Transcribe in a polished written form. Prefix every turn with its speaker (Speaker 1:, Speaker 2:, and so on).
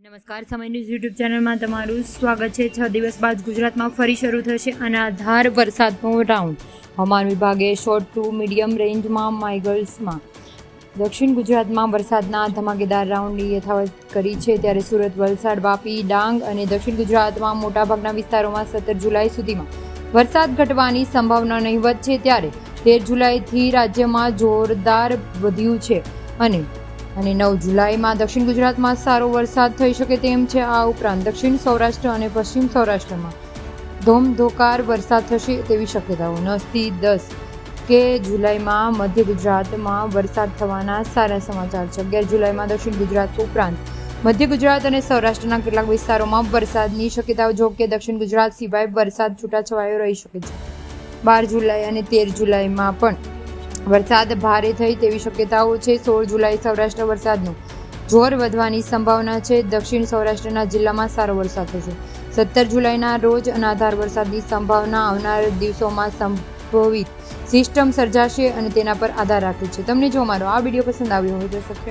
Speaker 1: નમસ્કાર, સમય news YouTube ચેનલમાં તમારું સ્વાગત છે। 6 દિવસ બાદ ગુજરાતમાં ફરી શરૂ થશે અનરાધાર વરસાદનો રાઉન્ડ। હવામાન વિભાગે શોર્ટ ટુ મીડિયમ રેન્જમાં માઇગલ્સમાં દક્ષિણ ગુજરાતમાં વરસાદના ધમાકેદાર રાઉન્ડની યથાવત કરી છે। ત્યારે સુરત, વલસાડ, વાપી, ડાંગ અને દક્ષિણ ગુજરાતમાં મોટાભાગના વિસ્તારોમાં 17 જુલાઈ સુધીમાં વરસાદ ઘટવાની સંભાવના નહીવત છે। ત્યારે 13 જુલાઈથી રાજ્યમાં જોરદાર વધ્યું છે અને 9 જુલાઈમાં દક્ષિણ ગુજરાતમાં સારો વરસાદ થઈ શકે તેમ છે। આ ઉપરાંત દક્ષિણ સૌરાષ્ટ્ર અને પશ્ચિમ સૌરાષ્ટ્રમાં ધોમધોકાર વરસાદ થશે તેવી શક્યતાઓ। 9થી 10 જુલાઈમાં મધ્ય ગુજરાતમાં વરસાદ થવાના સારા સમાચાર છે। 11 જુલાઈમાં દક્ષિણ ગુજરાત ઉપરાંત મધ્ય ગુજરાત અને સૌરાષ્ટ્રના કેટલાક વિસ્તારોમાં વરસાદની શક્યતાઓ, જો કે દક્ષિણ ગુજરાત સિવાય વરસાદ છૂટાછવાયો રહી શકે છે। 12 જુલાઈ અને 13 જુલાઈમાં પણ વરસાદ ભારે થઈ તેવી શક્યતાઓ છે। 16 જુલાઈ સૌરાષ્ટ્ર વરસાદનું જોર વધવાની સંભાવના છે। દક્ષિણ સૌરાષ્ટ્રના જિલ્લામાં સારો વરસાદ થશે। 17 જુલાઈના રોજ અનરાધાર વરસાદની સંભાવના આવનાર દિવસોમાં સંભવિત સિસ્ટમ સર્જાશે અને તેના પર આધાર રાખે છે। તમને જો અમારો આ વિડીયો પસંદ આવ્યો હોય તો સબસ્ક્રાઇબ